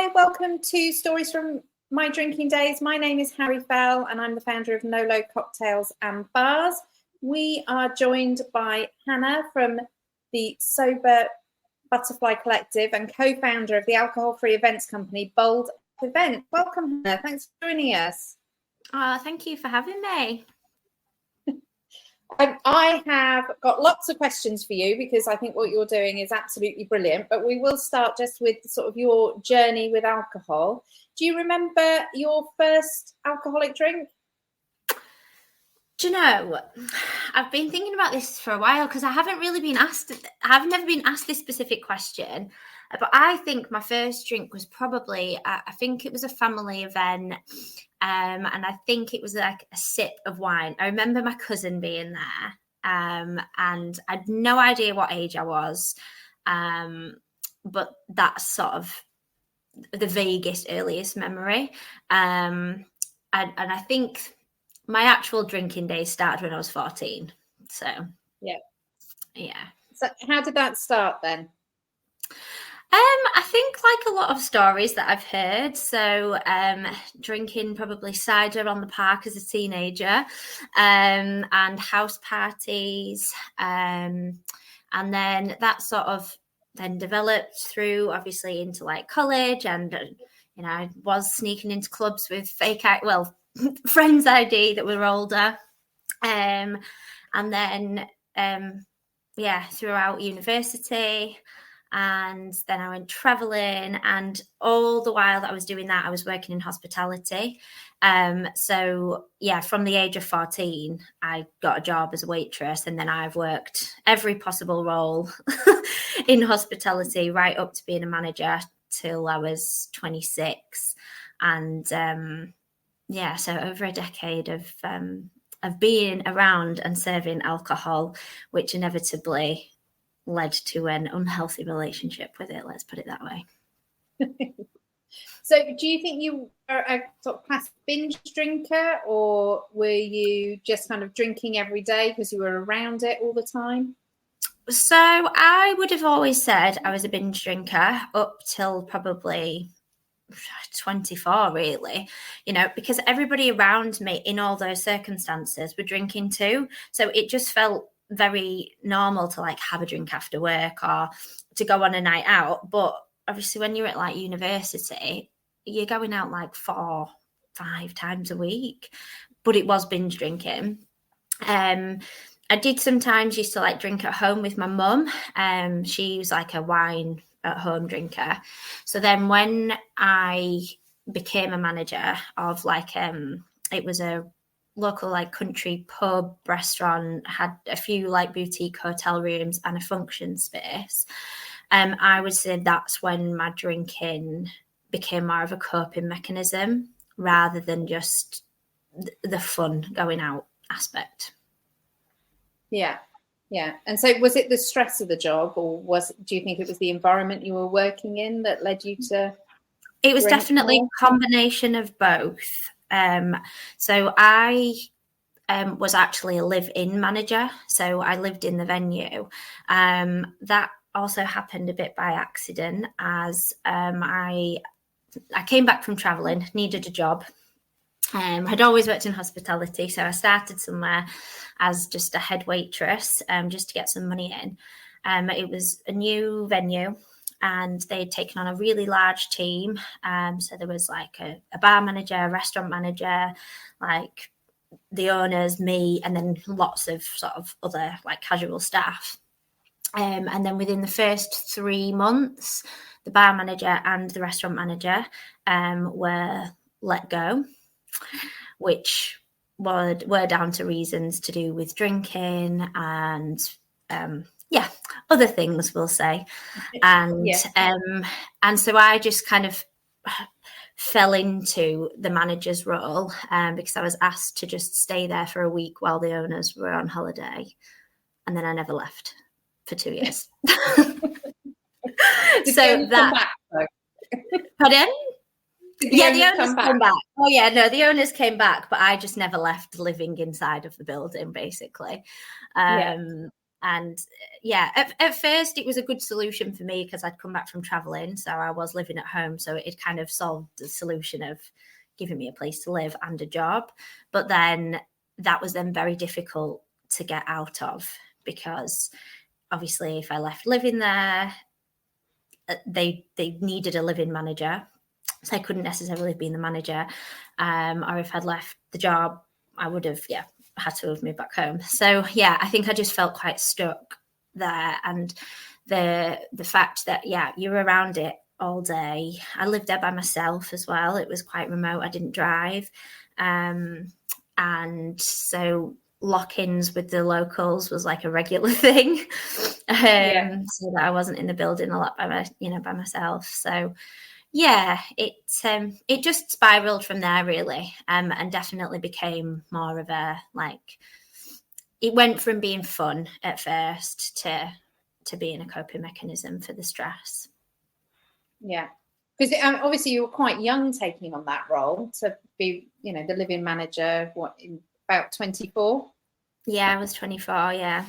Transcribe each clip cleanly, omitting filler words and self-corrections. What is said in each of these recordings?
Hi, welcome to Stories from My Drinking Days. My name is Harry Fell and I'm the founder of No Low Cocktails and Bars. We are joined by Hannah from the Sober Butterfly Collective and co-founder of the alcohol-free events company Bold Event. Welcome, Hannah. Thanks for joining us. Thank you for having me. I have got lots of questions for you because I think what you're doing is absolutely brilliant, but we will start just with sort of your journey with alcohol. Do you remember your first alcoholic drink? Do you know, I've been thinking about this for a while because I've never been asked this specific question, but I think my first drink was probably, I think it was a family event, and I think it was like a sip of wine. I remember my cousin being there, and I had no idea what age I was, but that's sort of the vaguest, earliest memory, and I think my actual drinking days started when I was 14. So, yeah. So how did that start then? I think like a lot of stories that I've heard. So, drinking probably cider on the park as a teenager, and house parties, and then that sort of then developed through obviously into like college, and I was sneaking into clubs with friends' ID that were older, and then throughout university, and then I went traveling, and all the while that I was doing that, I was working in hospitality. So from the age of 14, I got a job as a waitress, and then I've worked every possible role in hospitality right up to being a manager till I was 26, and so over a decade of being around and serving alcohol, which inevitably led to an unhealthy relationship with it. Let's put it that way. So do you think you are a sort of classic binge drinker, or were you just kind of drinking every day because you were around it all the time? So I would have always said I was a binge drinker up till probably 24, really, because everybody around me in all those circumstances were drinking too. So it just felt very normal to like have a drink after work or to go on a night out. But obviously when you're at like university, you're going out like 4-5 times a week, but it was binge drinking. I did sometimes used to like drink at home with my mum. She was like a wine at home drinker. So then when I became a manager of like, it was a local like country pub restaurant, had a few like boutique hotel rooms and a function space. I would say that's when my drinking became more of a coping mechanism rather than just the fun going out aspect. Yeah. And so was it the stress of the job, or do you think it was the environment you were working in that led you to? It was definitely a combination of both. So I was actually a live-in manager. So I lived in the venue. That also happened a bit by accident, as I came back from traveling, needed a job. Had always worked in hospitality, so I started somewhere as just a head waitress, just to get some money in. It was a new venue, and they'd taken on a really large team. So there was like a bar manager, a restaurant manager, like the owners, me, and then lots of sort of other like casual staff. And then within the first 3 months, the bar manager and the restaurant manager were let go, which were down to reasons to do with drinking and other things, we'll say. And and so I just kind of fell into the manager's role because I was asked to just stay there for a week while the owners were on holiday, and then I never left for 2 years. So that pardon? The owners came back. Oh yeah, no, the owners came back, but I just never left living inside of the building, basically. And And at first it was a good solution for me because I'd come back from traveling, so I was living at home, so it kind of solved the solution of giving me a place to live and a job. But then that was then very difficult to get out of, because obviously if I left living there, they needed a living manager, so I couldn't necessarily have been the manager, or if I'd left the job, I would have had to have moved back home. So I think I just felt quite stuck there. And the fact that you're around it all day. I lived there by myself as well. It was quite remote. I didn't drive, and so lock-ins with the locals was like a regular thing, so that I wasn't in the building a lot by myself. So it just spiraled from there, really, and definitely became more of a, like, it went from being fun at first to being a coping mechanism for the stress. Yeah, because obviously you were quite young taking on that role to be, the living manager. What, about 24? Yeah, I was 24. Yeah,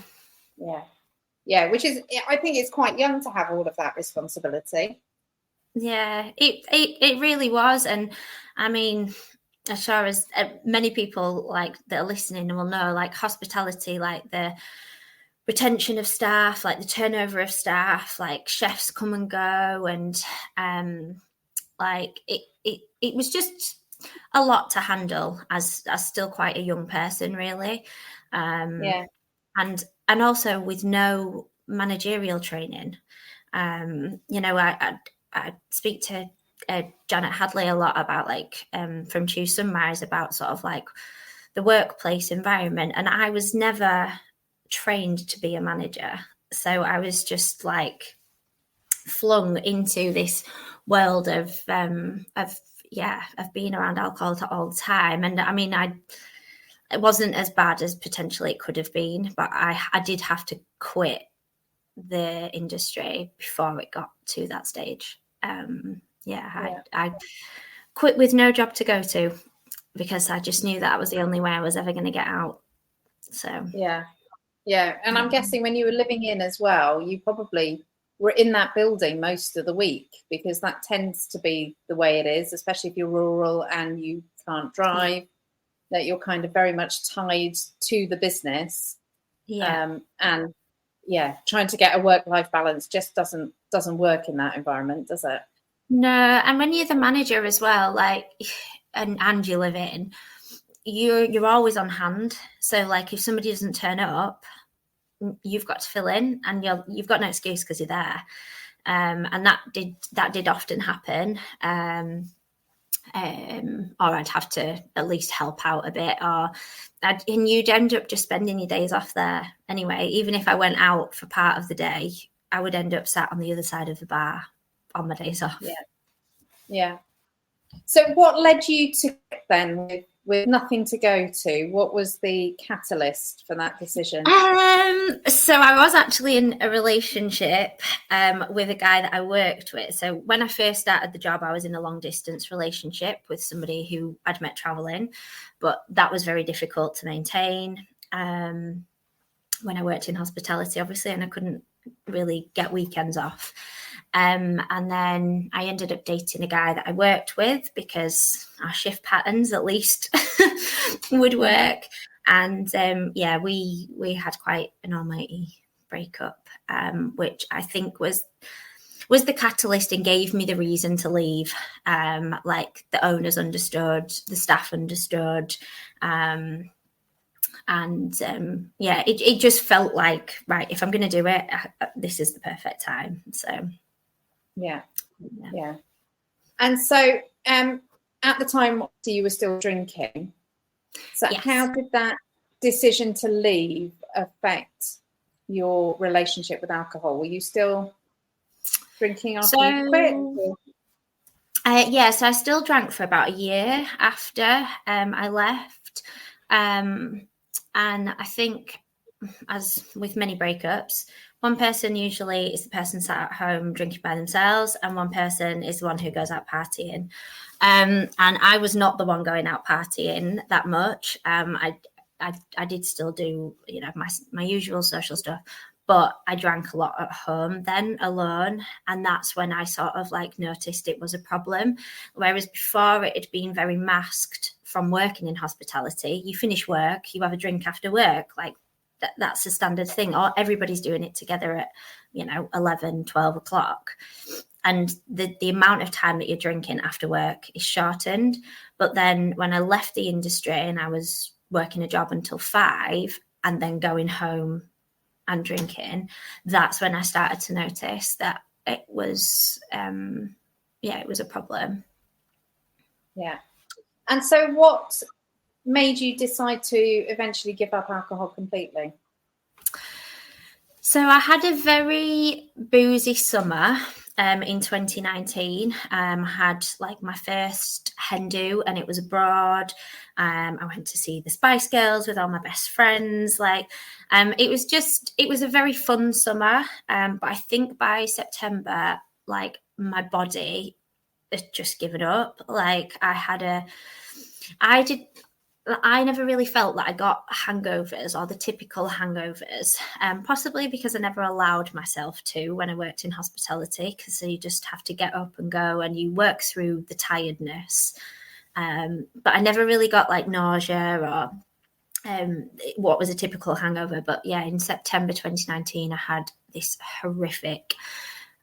which is, I think it's quite young to have all of that responsibility. Yeah, it really was. And I mean, as sure as many people like that are listening will know, like hospitality, like the retention of staff, like the turnover of staff, like chefs come and go, and like it was just a lot to handle as still quite a young person, really. And also with no managerial training. I speak to Janet Hadley a lot about, like, from Choose Sunrise, about sort of like the workplace environment, and I was never trained to be a manager, so I was just like flung into this world of being around alcohol all the time. And I mean, it wasn't as bad as potentially it could have been, but I did have to quit the industry before it got to that stage. I quit with no job to go to, because I just knew that was the only way I was ever going to get out. So and I'm guessing when you were living in as well, you probably were in that building most of the week, because that tends to be the way it is, especially if you're rural and you can't drive, that you're kind of very much tied to the business. And trying to get a work-life balance just doesn't work in that environment, does it? No. And when you're the manager as well, like, and you live in, you're always on hand. So like, if somebody doesn't turn up, you've got to fill in, and you've got no excuse because you're there. And that did often happen. Or I'd have to at least help out a bit, and you'd end up just spending your days off there anyway. Even if I went out for part of the day, I would end up sat on the other side of the bar on my days off. Yeah. So what led you to then, with nothing to go to? What was the catalyst for that decision? So I was actually in a relationship with a guy that I worked with. So when I first started the job, I was in a long distance relationship with somebody who I'd met traveling, but that was very difficult to maintain when I worked in hospitality, obviously, and I couldn't really get weekends off. And then I ended up dating a guy that I worked with, because our shift patterns at least would work. And we had quite an almighty breakup, which I think was the catalyst and gave me the reason to leave. Like, the owners understood, the staff understood, it just felt like, right, if I'm going to do it, this is the perfect time. So yeah. And so at the time, you were still drinking. So yes. How did that decision to leave affect your relationship with alcohol? Were you still drinking after you quit? So I still drank for about a year after I left. And I think, as with many breakups, one person usually is the person sat at home drinking by themselves, and one person is the one who goes out partying. And I was not the one going out partying that much. I I did still do, you know, my usual social stuff, but I drank a lot at home then alone. And that's when I sort of like noticed it was a problem. Whereas before it had been very masked from working in hospitality. You finish work, you have a drink after work, like that's a standard thing, or everybody's doing it together at, you know, 11, 12 o'clock. And the amount of time that you're drinking after work is shortened. But then when I left the industry and I was working a job until 5 and then going home and drinking, that's when I started to notice that it was, it was a problem. Yeah. And so what made you decide to eventually give up alcohol completely? So I had a very boozy summer in 2019. I had like my first hen do, and it was abroad. I went to see the Spice Girls with all my best friends. It was a very fun summer. But I think by September, like my body had just given up. Like I never really felt that I got hangovers or the typical hangovers, possibly because I never allowed myself to when I worked in hospitality, because you just have to get up and go and you work through the tiredness. But I never really got like nausea or what was a typical hangover. But yeah, in September 2019, I had this horrific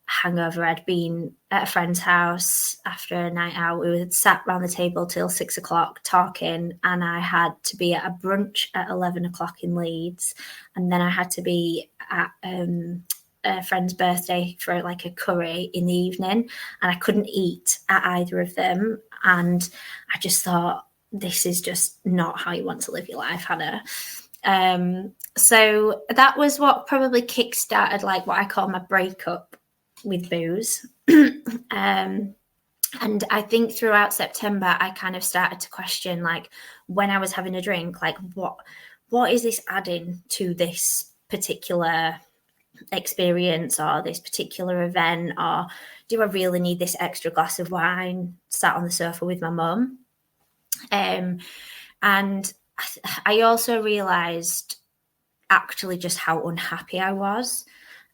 hangover. I'd been at a friend's house after a night out. We were sat around the table till 6 o'clock talking, and I had to be at a brunch at 11 o'clock in Leeds, and then I had to be at a friend's birthday for like a curry in the evening, and I couldn't eat at either of them. And I just thought, this is just not how you want to live your life, Hannah. So that was what probably kickstarted like what I call my breakup with booze. And I think throughout September I kind of started to question, like, when I was having a drink, like what is this adding to this particular experience or this particular event, or do I really need this extra glass of wine sat on the sofa with my mum? And I also realized actually just how unhappy I was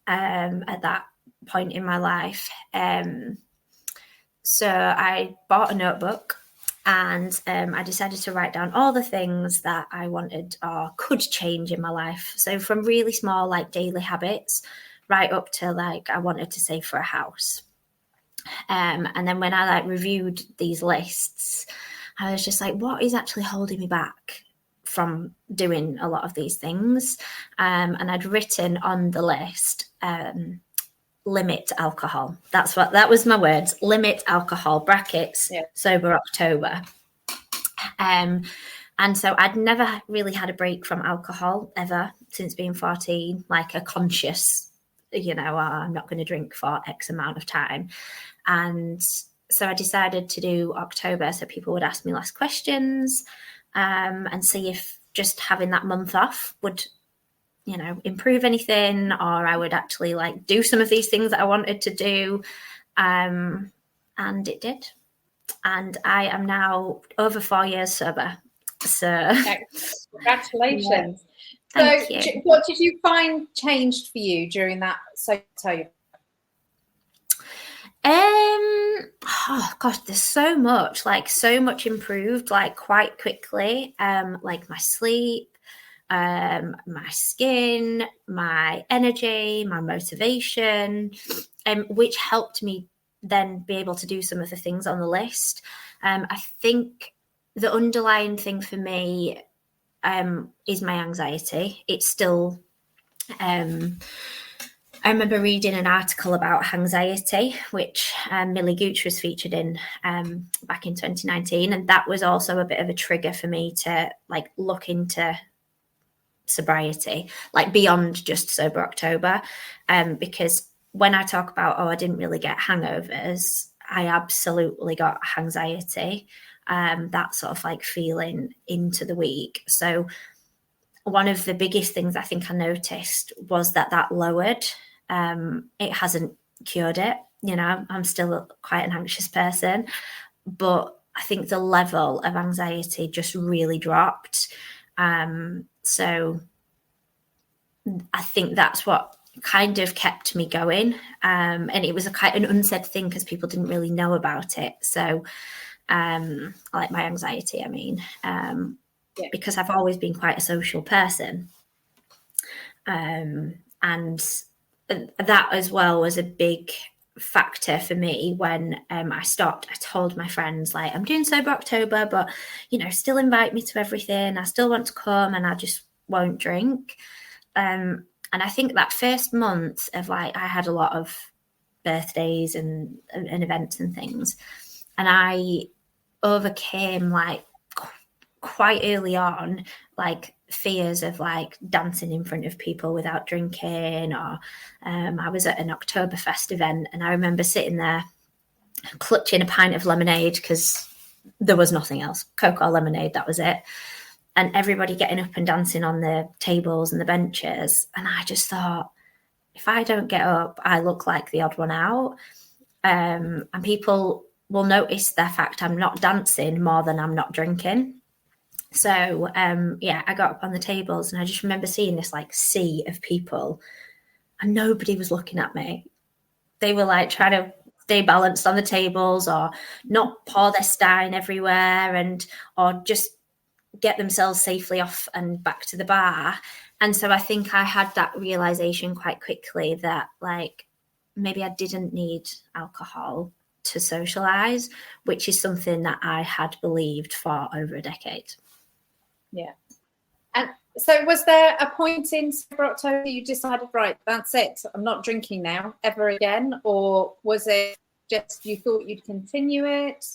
at that point in my life. So I bought a notebook, and I decided to write down all the things that I wanted or could change in my life. So from really small, like daily habits, right up to like I wanted to save for a house. And then when I like reviewed these lists, I was just like, what is actually holding me back from doing a lot of these things? And I'd written on the list, limit alcohol. That was my words, limit alcohol, brackets, sober October. And so I'd never really had a break from alcohol ever since being 14, like a conscious, I'm not going to drink for X amount of time. And so I decided to do October so people would ask me less questions, and see if just having that month off would, improve anything, or I would actually like do some of these things that I wanted to do. And it did. And I am now over 4 years sober. So congratulations. Yeah. So what did you find changed for you during that October? Oh gosh, there's so much improved, like quite quickly. Like my sleep, my skin, my energy, my motivation, which helped me then be able to do some of the things on the list. I think the underlying thing for me is my anxiety. It's still, I remember reading an article about anxiety, which Millie Gooch was featured in back in 2019. And that was also a bit of a trigger for me to like look into sobriety, like beyond just sober October. Because when I talk about, I didn't really get hangovers, I absolutely got anxiety, that sort of like feeling into the week. So one of the biggest things I think I noticed was that lowered. It hasn't cured it. I'm still quite an anxious person, but I think the level of anxiety just really dropped. So I think that's what kind of kept me going. And it was an unsaid thing because people didn't really know about it. So like my anxiety, I mean, because I've always been quite a social person. And that as well was a big factor for me when I stopped. I told my friends, like, I'm doing sober October, but, you know, still invite me to everything. I still want to come and I just won't drink. And I think that first month of, like, I had a lot of birthdays and events and things. And I overcame, like, quite early on, like, fears of, like, dancing in front of people without drinking, or I was at an Oktoberfest event and I remember sitting there clutching a pint of lemonade because there was nothing else, Coke or lemonade, that was it, and everybody getting up and dancing on the tables and the benches, and I just thought, if I don't get up, I look like the odd one out, and people will notice the fact I'm not dancing more than I'm not drinking. So, I got up on the tables and I just remember seeing this, like, sea of people and nobody was looking at me. They were, like, trying to stay balanced on the tables or not pour their stein everywhere or just get themselves safely off and back to the bar. And so I think I had that realization quite quickly that, like, maybe I didn't need alcohol to socialize, which is something that I had believed for over a decade. Yeah. And so was there a point in October you decided, right, that's it, I'm not drinking now ever again? Or was it just you thought you'd continue it?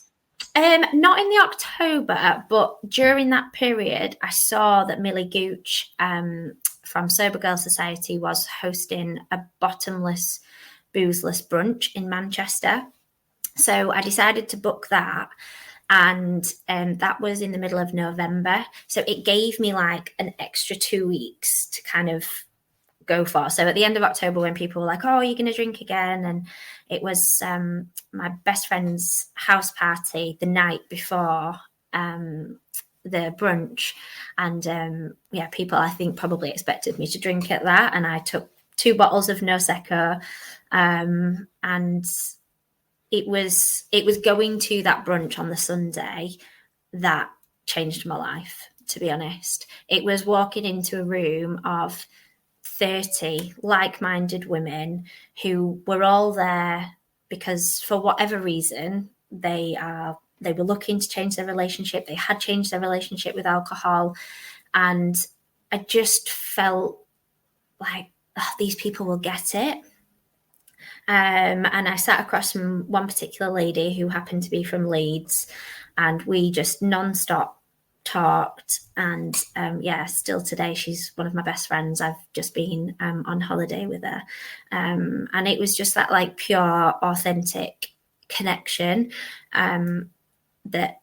Not in the October, but during that period, I saw that Millie Gooch from Sober Girl Society was hosting a bottomless, boozeless brunch in Manchester. So I decided to book that. And that was in the middle of November. So it gave me, like, an extra 2 weeks to kind of go for. So at the end of October, when people were like, oh, are you going to drink again? And it was my best friend's house party the night before the brunch. And people, I think, probably expected me to drink at that. And I took 2 bottles of Prosecco, and it was going to that brunch on the Sunday that changed my life, to be honest. It was walking into a room of 30 like-minded women who were all there because, for whatever reason, they were looking to change their relationship. They had changed their relationship with alcohol. And I just felt like, these people will get it. And I sat across from one particular lady who happened to be from Leeds, and we just non-stop talked. And still today, she's one of my best friends. I've just been on holiday with her. And it was just that, like, pure, authentic connection that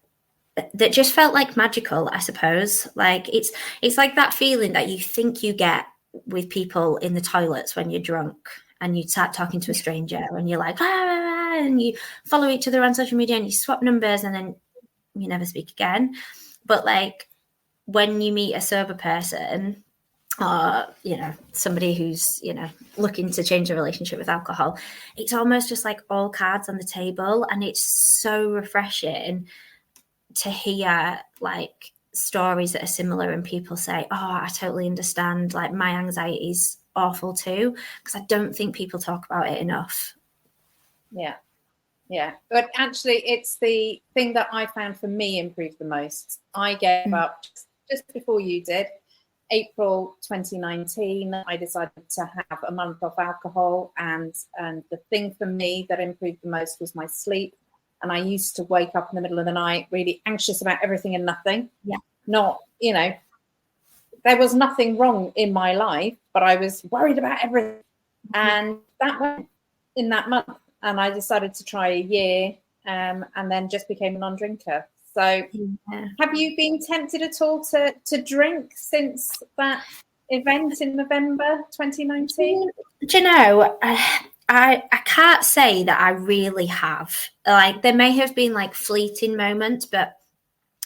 just felt like magical, I suppose. Like, it's like that feeling that you think you get with people in the toilets when you're drunk and you start talking to a stranger and you're like, and you follow each other on social media and you swap numbers and then you never speak again. But, like, when you meet a sober person or, somebody who's, looking to change a relationship with alcohol, it's almost just like all cards on the table. And it's so refreshing to hear, like, stories that are similar and people say, oh, I totally understand. Like, my anxiety is awful too, because I don't think people talk about it enough. Yeah, but actually it's the thing that I found for me improved the most. I gave up just before you did. April 2019, I decided to have a month off alcohol, and the thing for me that improved the most was my sleep. And I used to wake up in the middle of the night really anxious about everything and nothing. Not, there was nothing wrong in my life, but I was worried about everything. And that went in that month. And I decided to try a year, and then just became a non-drinker. So have you been tempted at all to drink since that event in November 2019? Do you know, I can't say that I really have. Like, there may have been, like, fleeting moments, but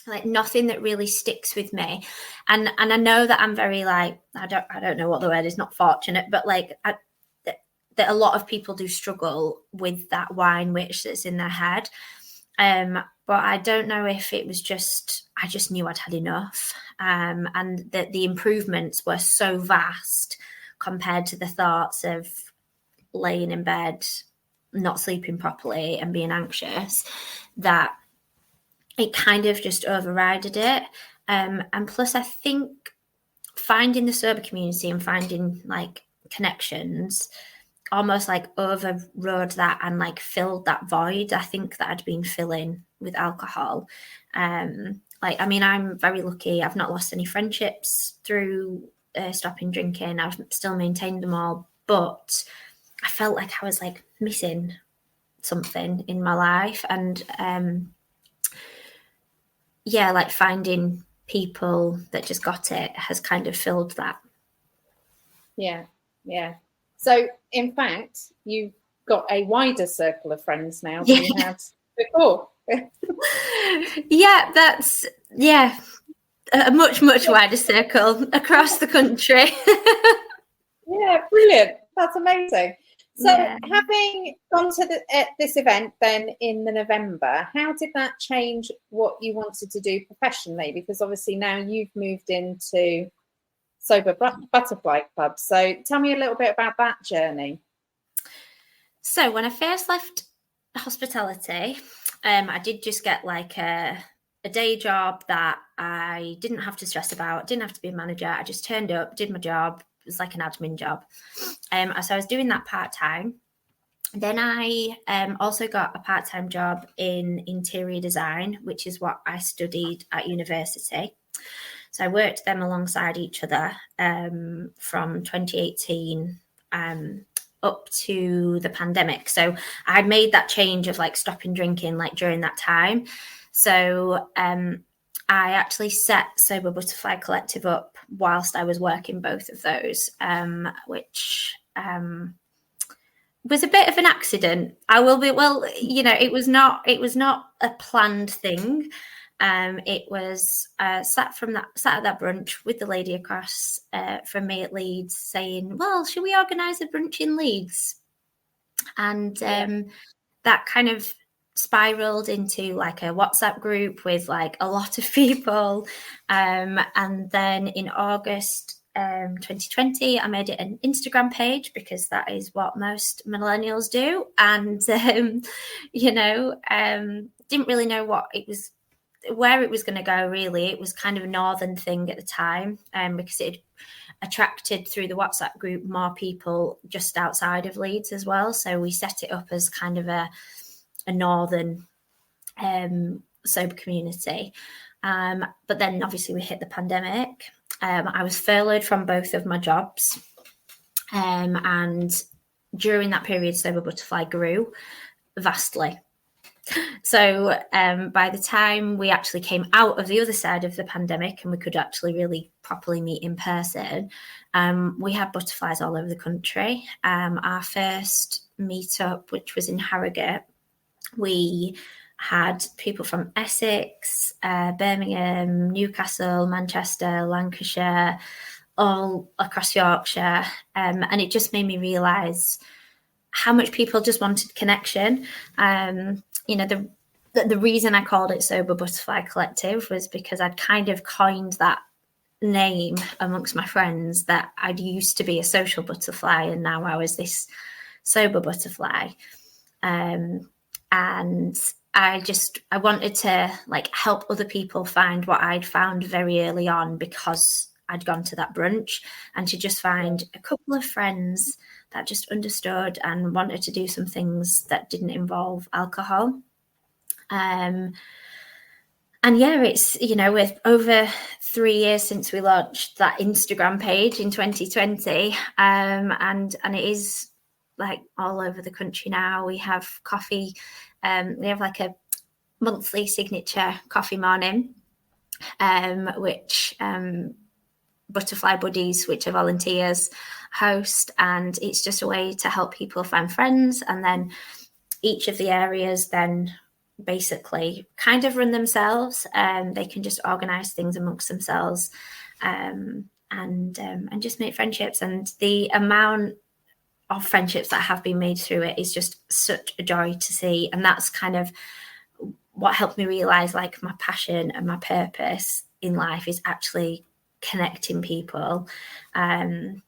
like nothing that really sticks with me. And I know that I'm very like, I don't know what the word is, not fortunate, but like that a lot of people do struggle with that wine witch that's in their head. But I don't know if it was just, I just knew I'd had enough. And that the improvements were so vast compared to the thoughts of laying in bed, not sleeping properly and being anxious, that it kind of just overrided it. And plus, I think finding the sober community and finding like connections almost like overrode that and like filled that void I think that I'd been filling with alcohol. Like, I mean, I'm very lucky. I've not lost any friendships through stopping drinking. I've still maintained them all, but I felt like I was like missing something in my life. And yeah, like finding people that just got it has kind of filled that. Yeah. So in fact, you've got a wider circle of friends now than you had before. That's a much wider circle across the country. Yeah, brilliant. That's amazing. So having gone to this event then in the November, how did that change what you wanted to do professionally? Because obviously now you've moved into Sober Butterfly Club. So tell me a little bit about that journey. So when I first left hospitality, I did just get like a day job that I didn't have to stress about, didn't have to be a manager. I just turned up, did my job. It was like an admin job. So I was doing that part-time. Then I also got a part-time job in interior design, which is what I studied at university. So I worked them alongside each other from 2018 up to the pandemic. So I made that change of like stopping drinking like during that time. So I actually set Sober Butterfly Collective up whilst I was working both of those, which was a bit of an accident. I will be, well, you know, it was not a planned thing. It was sat at that brunch with the lady across from me at Leeds saying, well, should we organise a brunch in Leeds? And that kind of spiraled into like a WhatsApp group with like a lot of people. And then in August 2020, I made it an Instagram page because that is what most millennials do. And, didn't really know where it was going to go, really. It was kind of a northern thing at the time, because it attracted through the WhatsApp group more people just outside of Leeds as well. So we set it up as kind of a northern sober community. But then obviously we hit the pandemic. I was furloughed from both of my jobs. And during that period, Sober Butterfly grew vastly. So by the time we actually came out of the other side of the pandemic and we could actually really properly meet in person, we had butterflies all over the country. Our first meetup, which was in Harrogate, we had people from Essex, Birmingham, Newcastle, Manchester, Lancashire, all across Yorkshire. And it just made me realise how much people just wanted connection. The reason I called it Sober Butterfly Collective was because I'd kind of coined that name amongst my friends, that I'd used to be a social butterfly and now I was this sober butterfly. And I wanted to like help other people find what I'd found very early on because I'd gone to that brunch, and to just find a couple of friends that just understood and wanted to do some things that didn't involve alcohol. And it's, with over 3 years since we launched that Instagram page in 2020, and it is like all over the country now. We have coffee. We have like a monthly signature coffee morning, which Butterfly Buddies, which are volunteers, host, and it's just a way to help people find friends. And then each of the areas then basically kind of run themselves. They can just organise things amongst themselves, and just make friendships. And the amount of friendships that have been made through it is just such a joy to see. And that's kind of what helped me realise, like, my passion and my purpose in life is actually connecting people, and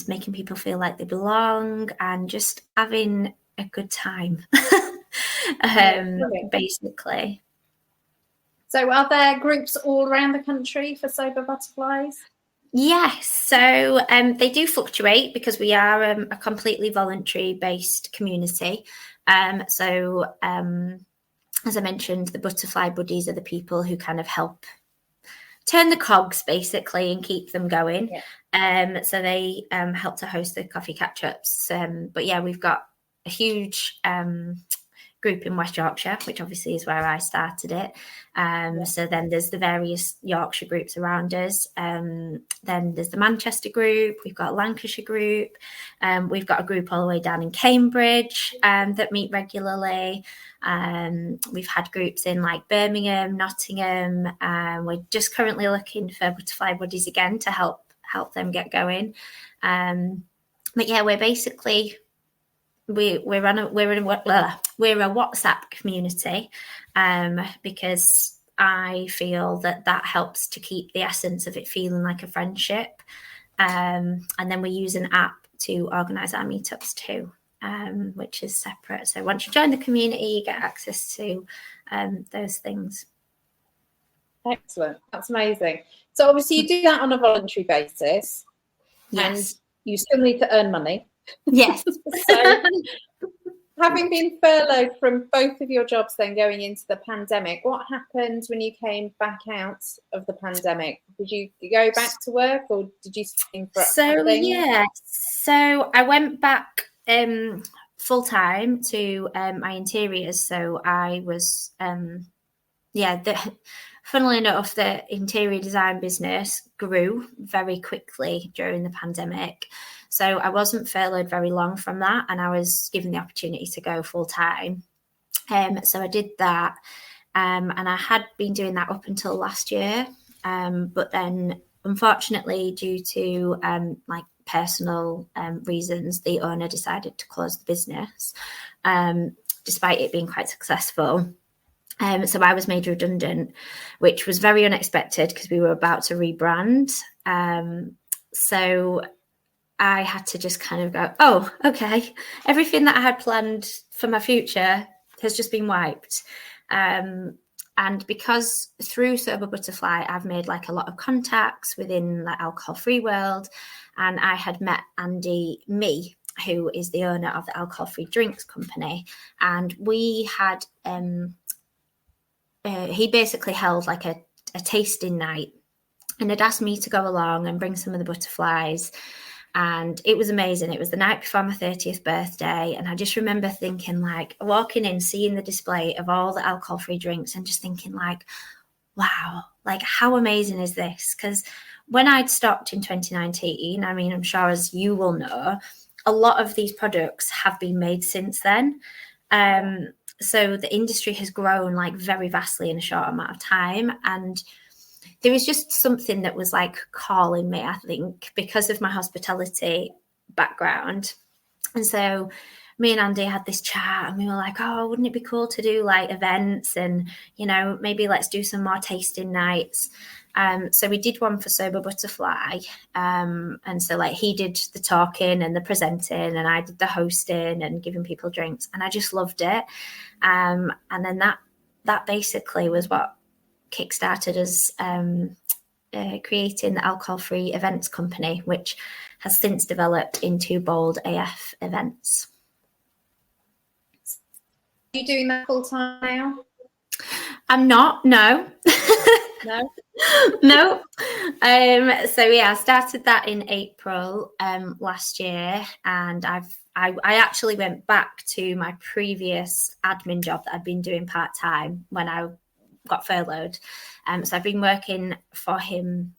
making people feel like they belong, and just having a good time. Basically. So are there groups all around the country for sober butterflies? Yes, so they do fluctuate because we are a completely voluntary based community. So as I mentioned, the butterfly buddies are the people who kind of help turn the cogs basically and keep them going. Yeah. So they help to host the coffee catch-ups. But yeah, we've got a huge group in West Yorkshire, which obviously is where I started it. So then there's the various Yorkshire groups around us. Then there's the Manchester group. We've got a Lancashire group. We've got a group all the way down in Cambridge that meet regularly. We've had groups in like Birmingham, Nottingham. We're just currently looking for butterfly buddies again to help them get going. But yeah, we're basically we're a WhatsApp community, because I feel that helps to keep the essence of it feeling like a friendship. And then we use an app to organise our meetups too, which is separate. So once you join the community, you get access to those things. Excellent. That's amazing. So obviously you do that on a voluntary basis. Yes. And you still need to earn money. Yes. So having been furloughed from both of your jobs then going into the pandemic, what happened when you came back out of the pandemic? Did you go back to work, or did you stay for something? Yeah, so I went back full time to my interiors. So I was funnily enough, the interior design business grew very quickly during the pandemic. So I wasn't furloughed very long from that, and I was given the opportunity to go full time. So I did that, and I had been doing that up until last year. But then, unfortunately, due to like personal reasons, the owner decided to close the business, despite it being quite successful. So I was made redundant, which was very unexpected because we were about to rebrand. So I had to just kind of go, oh, okay, everything that I had planned for my future has just been wiped. And because through Sober Butterfly, I've made like a lot of contacts within the alcohol-free world, and I had met Andy Mee, who is the owner of the alcohol-free drinks company, and we had he basically held like a tasting night, and had asked me to go along and bring some of the butterflies. And it was amazing. It was the night before my 30th birthday. And I just remember thinking, like, walking in, seeing the display of all the alcohol-free drinks and just thinking, like, wow, like, how amazing is this? Because when I'd stopped in 2019, I mean, I'm sure as you will know, a lot of these products have been made since then. So the industry has grown like very vastly in a short amount of time. And there was just something that was like calling me, I think, because of my hospitality background. And so me and Andy had this chat, and we were like, oh, wouldn't it be cool to do like events, and, you know, maybe let's do some more tasting nights. So we did one for Sober Butterfly. And so like he did the talking and the presenting, and I did the hosting and giving people drinks, and I just loved it. And then that basically was what kickstarted us creating the alcohol-free events company, which has since developed into Bold AF Events. Are you doing that full time now? I'm not, no. No? No. So yeah, I started that in April last year, and I actually went back to my previous admin job that I'd been doing part-time when I got furloughed. So I've been working for him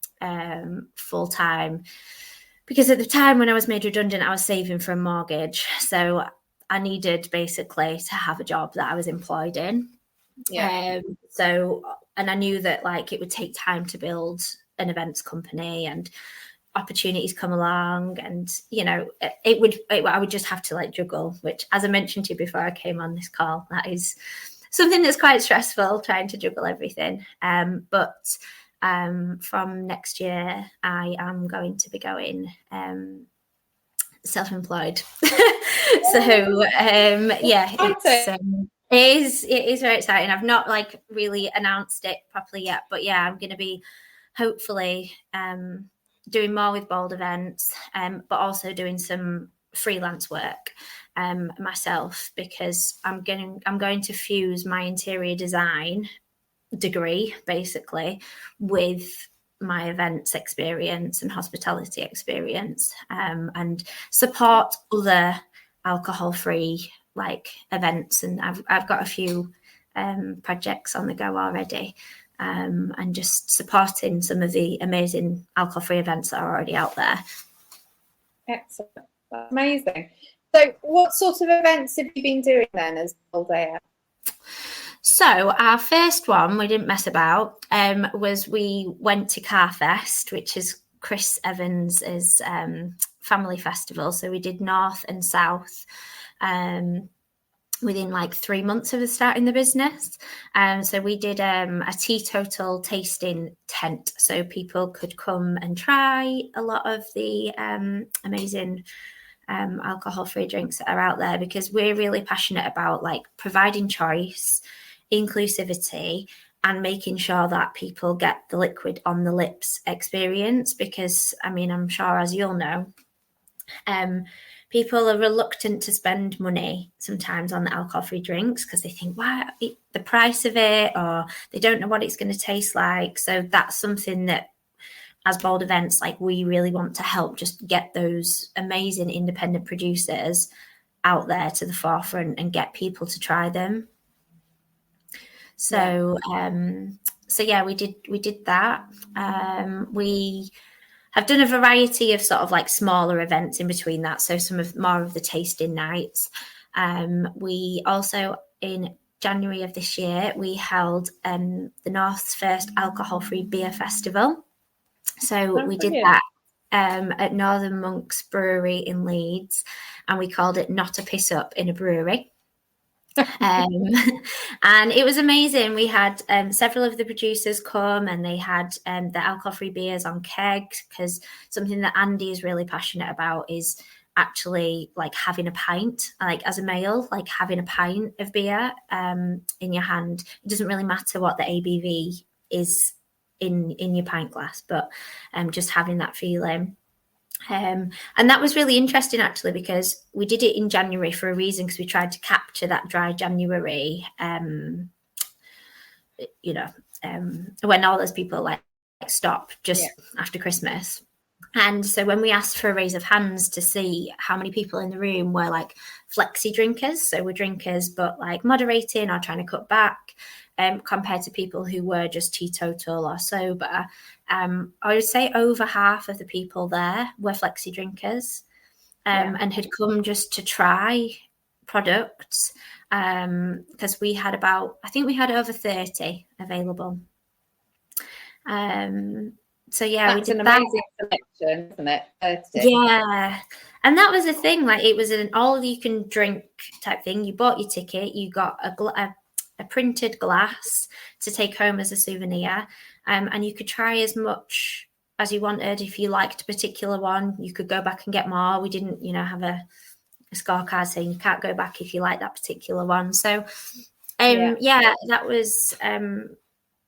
full-time, because at the time when I was made redundant, I was saving for a mortgage. So I needed basically to have a job that I was employed in. Yeah. So, and I knew that like it would take time to build an events company and opportunities come along, and you know, I would just have to like juggle, which, as I mentioned to you before I came on this call, that is something that's quite stressful, trying to juggle everything. But from next year, I am going to be going self-employed. So yeah, it is very exciting. I've not like really announced it properly yet, but yeah, I'm going to be hopefully doing more with Bold Events, but also doing some freelance work myself, because I'm going to fuse my interior design degree basically with my events experience and hospitality experience, and support other alcohol-free like events. And I've got a few projects on the go already, and just supporting some of the amazing alcohol-free events that are already out there. Excellent. That's amazing. So what sort of events have you been doing then as Bold Day Out? So our first one, we didn't mess about, was we went to Carfest, which is Chris Evans's family festival. So we did North and South within like 3 months of us starting the business. So we did a teetotal tasting tent, so people could come and try a lot of the amazing alcohol-free drinks that are out there, because we're really passionate about like providing choice, inclusivity, and making sure that people get the liquid on the lips experience. Because I mean, I'm sure, as you'll know, people are reluctant to spend money sometimes on the alcohol-free drinks because they think, wow, the price of it, or they don't know what it's going to taste like. So that's something that, as Bold Events, like we really want to help just get those amazing independent producers out there to the forefront and get people to try them. So yeah, we did that. We have done a variety of sort of like smaller events in between that. So some of more of the tasting nights. We also, in January of this year, we held the North's first alcohol-free beer festival. So we did that at Northern Monks Brewery in Leeds, and we called it Not a Piss Up in a Brewery. And it was amazing. We had several of the producers come, and they had the alcohol-free beers on kegs, because something that Andy is really passionate about is actually like having a pint, like as a male, like having a pint of beer in your hand. It doesn't really matter what the ABV is in your pint glass, but just having that feeling. And that was really interesting actually, because we did it in January for a reason, because we tried to capture that dry January, when all those people like stop just after Christmas. And so when we asked for a raise of hands to see how many people in the room were like flexi drinkers, so we're drinkers but like moderating or trying to cut back, compared to people who were just teetotal or sober, I would say over half of the people there were flexi drinkers, and had come just to try products, because we had over 30 available. So yeah, that's an amazing selection, isn't it? 30. Yeah, and that was the thing. Like, it was an all-you-can-drink type thing. You bought your ticket, you got a printed glass to take home as a souvenir, and you could try as much as you wanted. If you liked a particular one, you could go back and get more. We didn't, have a scorecard saying you can't go back if you like that particular one. So,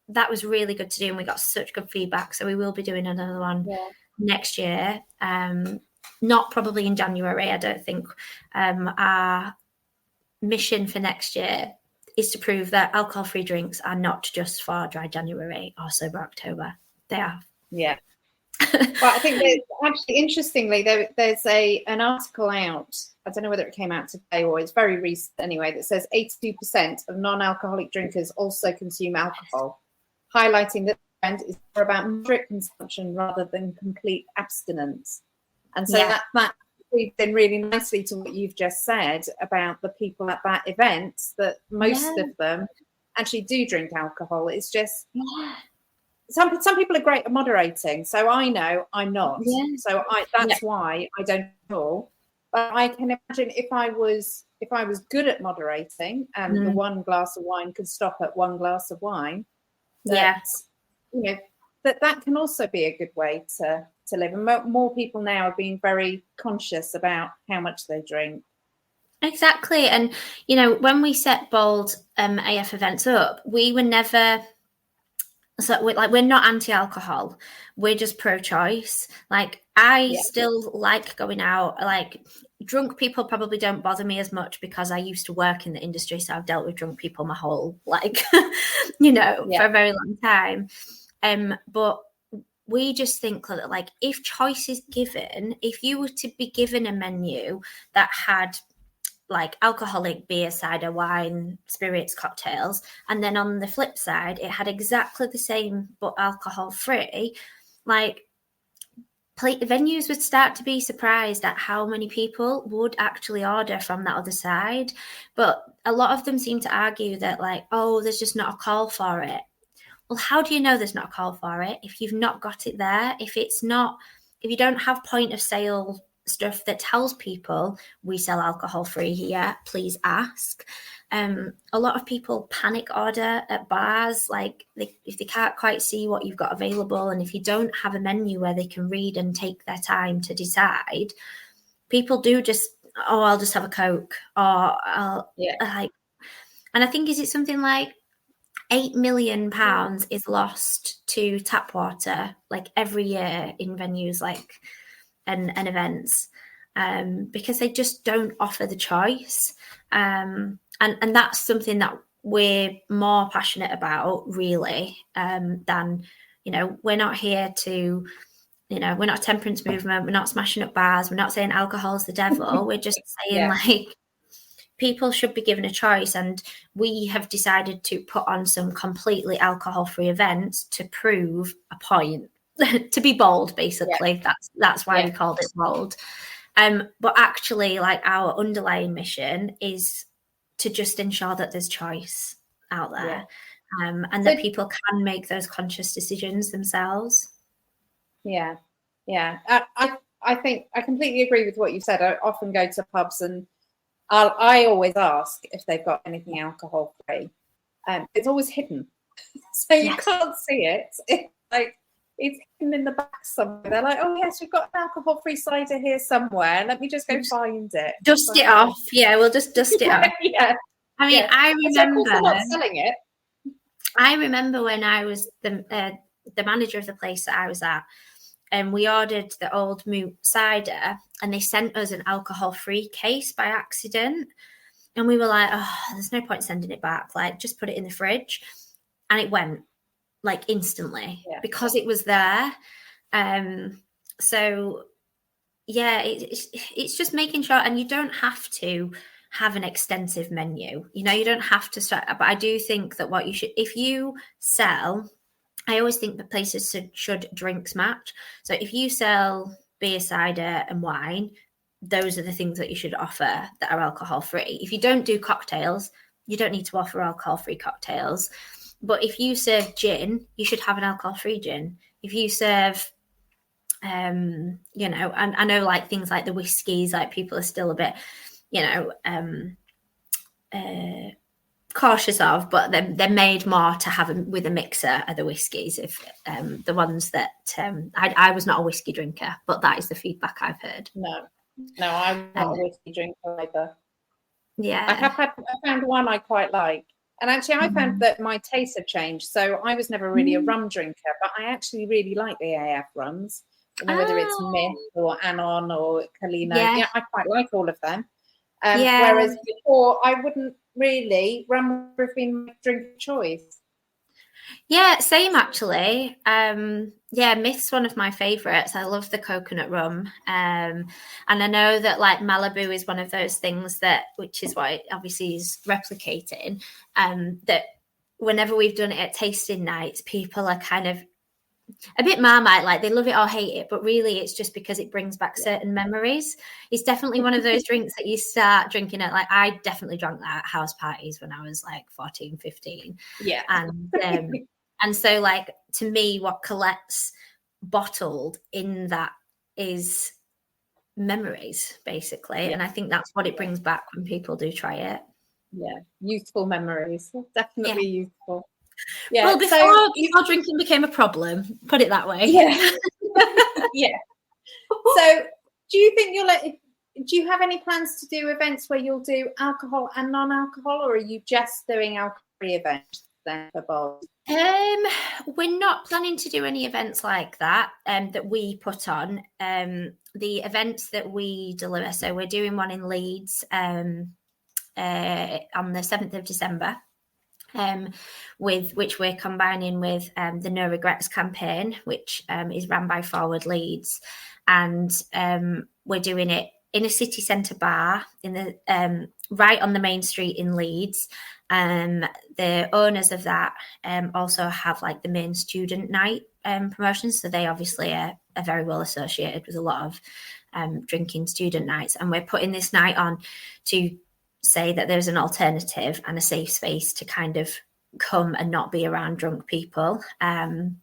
that was really good to do, and we got such good feedback. So we will be doing another one next year. Not probably in January, I don't think. Our mission for next year is to prove that alcohol-free drinks are not just for dry January or sober October. They are. Yeah. Well, I think actually, interestingly, there's an article out. I don't know whether it came out today or it's very recent anyway, that says 82% of non-alcoholic drinkers also consume alcohol, highlighting that the trend is more about moderate consumption rather than complete abstinence. And so that feeds in really nicely to what you've just said about the people at that event, that most of them actually do drink alcohol. It's just some people are great at moderating. So I know I'm not. Yeah. So that's why I don't know. But I can imagine if I was good at moderating and the one glass of wine could stop at one glass of wine, that that can also be a good way to live. And more people now are being very conscious about how much they drink. Exactly. And when we set Bold AF events up, we were never we're not anti-alcohol, we're just pro-choice. Like I still like going out. Like drunk people probably don't bother me as much because I used to work in the industry, so I've dealt with drunk people my whole for a very long time. But we just think that, like, if choice is given, if you were to be given a menu that had like alcoholic beer, cider, wine, spirits, cocktails, and then on the flip side it had exactly the same but alcohol free, like venues would start to be surprised at how many people would actually order from that other side. But a lot of them seem to argue that, like, oh, there's just not a call for it. Well, how do you know there's not a call for it if you've not got it there? If you don't have point of sale stuff that tells people we sell alcohol free here, please ask. A lot of people panic order at bars, like if they can't quite see what you've got available, and if you don't have a menu where they can read and take their time to decide, people do just, I'll just have a Coke, or and I think, is it something like £8 million is lost to tap water like every year in venues like and events, because they just don't offer the choice, and that's something that we're more passionate about, really, than we're not here to we're not a temperance movement, we're not smashing up bars, we're not saying alcohol is the devil. We're just saying like people should be given a choice, and we have decided to put on some completely alcohol-free events to prove a point. To be bold, basically. That's why we called it Bold. But actually, like, our underlying mission is to just ensure that there's choice out there, and that people can make those conscious decisions themselves. I think I completely agree with what you said. I often go to pubs and I always ask if they've got anything alcohol free. It's always hidden, so you can't see it. It's hidden in the back somewhere. They're like, oh yes, we've got an alcohol free cider here somewhere. Let me just go find it. Dust it off. Yeah, we'll just dust it off. I mean, I remember. They're not selling it. I remember when I was the manager of the place that I was at, and we ordered the Old Moot cider, and they sent us an alcohol-free case by accident. And we were like, oh, there's no point sending it back. Like, just put it in the fridge. And it went, like, instantly because it was there. So, it's just making sure. And you don't have to have an extensive menu. You don't have to start. But I do think that what you should, if you sell, I always think that places should drinks match. So if you sell beer, cider, and wine, those are the things that you should offer that are alcohol-free. If you don't do cocktails, you don't need to offer alcohol-free cocktails. But if you serve gin, you should have an alcohol-free gin. If you serve, and I know, like, things like the whiskies, like, people are still a bit, cautious of, but they're made more to have with a mixer of the whiskies. If the ones that I was not a whiskey drinker, but that is the feedback I've heard. No, I'm not a whiskey drinker either. Yeah, I found one I quite like, and actually I found that my taste had changed. So I was never really a rum drinker, but I actually really like the AF rums. Whether it's Myth or Anon or Kalina, I quite like all of them. Whereas before, I wouldn't really. Rum would have been my drink of choice. Yeah, same actually. Myth's one of my favourites. I love the coconut rum. And I know that, like, Malibu is one of those things which is why it obviously is replicating, that whenever we've done it at tasting nights, people are kind of a bit Marmite, like they love it or hate it, but really it's just because it brings back certain memories. It's definitely one of those drinks that you start drinking at, like, I definitely drank that at house parties when I was like 14, 15. Yeah. And so, like, to me, what Colette's bottled in that is memories, basically. Yeah. And I think that's what it brings back when people do try it. Yeah, youthful memories. Definitely youthful. Yeah. Well, before drinking became a problem, put it that way. Yeah. Yeah. So do you think do you have any plans to do events where you'll do alcohol and non-alcohol, or are you just doing alcohol-free events then for Bold? We're not planning to do any events like that that we put on. The events that we deliver, so we're doing one in Leeds on the 7th of December, with which we're combining with the No Regrets campaign, which is run by Forward Leeds, and we're doing it in a city centre bar in the right on the main street in Leeds. The owners of that also have like the main student night promotions, so they obviously are very well associated with a lot of drinking student nights, and we're putting this night on to say that there's an alternative and a safe space to kind of come and not be around drunk people. And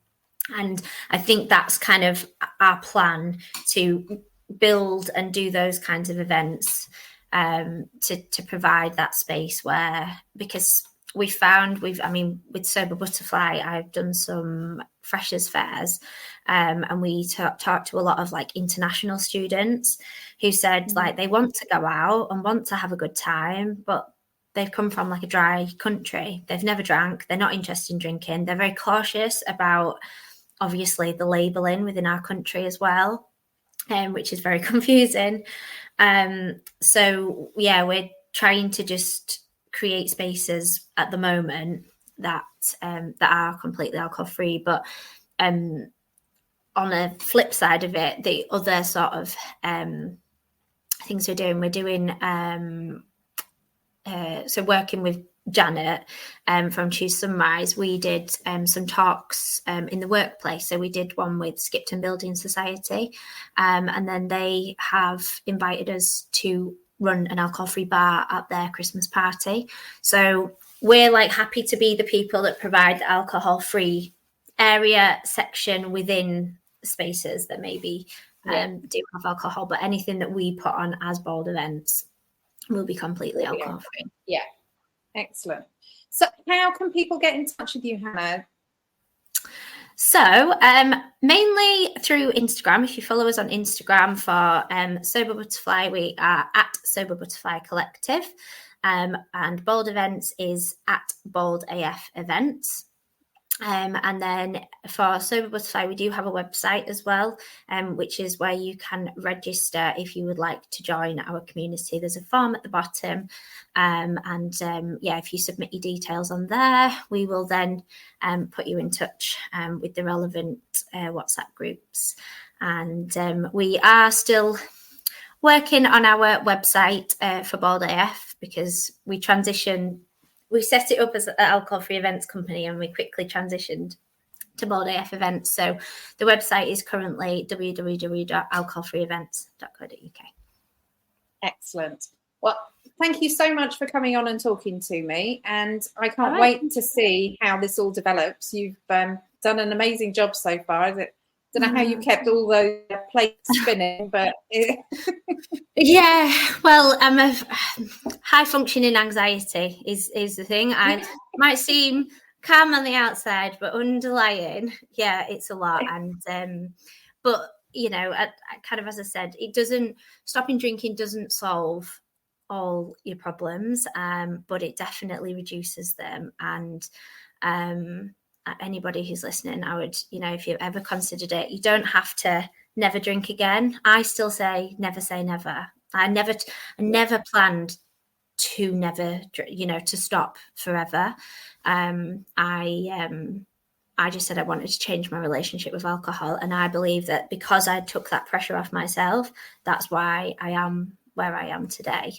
I think that's kind of our plan, to build and do those kinds of events to provide that space where, because we found with Sober Butterfly, I've done some freshers fairs, and we talked to a lot of like international students who said like they want to go out and want to have a good time, but they've come from like a dry country. They've never drank. They're not interested in drinking. They're very cautious about obviously the labelling within our country as well, which is very confusing. So yeah, we're trying to just create spaces at the moment that are completely alcohol free, but on a flip side of it, the other sort of things we're doing so working with Janet from Choose Sunrise, we did some talks in the workplace. So we did one with Skipton Building Society, and then they have invited us to run an alcohol-free bar at their Christmas party. So we're like happy to be the people that provide the alcohol-free area section within spaces that maybe do have alcohol, but anything that we put on as Bold events will be completely alcohol-free. Yeah. Excellent. So how can people get in touch with you, Hannah? So mainly through Instagram. If you follow us on Instagram for Sober Butterfly, we are at Sober Butterfly Collective, and Bold Events is at Bold AF Events. And then for Sober Butterfly, we do have a website as well, which is where you can register if you would like to join our community. There's a form at the bottom, if you submit your details on there, we will then put you in touch with the relevant WhatsApp groups. And we are still working on our website for Bold AF, because we set it up as an alcohol-free events company and we quickly transitioned to Bold AF Events. So the website is currently www.alcoholfreeevents.co.uk. Excellent. Well, thank you so much for coming on and talking to me. And I can't wait to see how this all develops. You've done an amazing job so far. I don't know how you kept all those plates spinning, but yeah, well, I'm a high functioning anxiety is the thing. I might seem calm on the outside, but underlying, yeah, it's a lot. And but you know, I kind of, as I said, stopping drinking doesn't solve all your problems, but it definitely reduces them. And anybody who's listening, I would, if you've ever considered it, you don't have to never drink again. I still say never. I never planned to never, to stop forever. I just said I wanted to change my relationship with alcohol, and I believe that because I took that pressure off myself, that's why I am where I am today.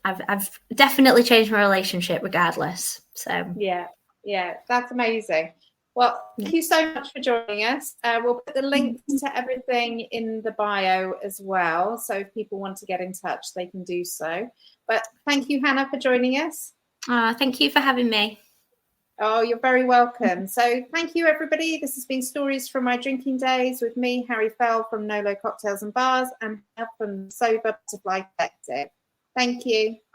I've definitely changed my relationship regardless. So yeah, Yeah, that's amazing. Well, thank you so much for joining us. We'll put the links to everything in the bio as well. So if people want to get in touch, they can do so. But thank you, Hannah, for joining us. Thank you for having me. Oh, you're very welcome. So thank you, everybody. This has been Stories from My Drinking Days with me, Harry Fell from Nolo Cocktails and Bars, and from Sober Butterfly Collective. Thank you.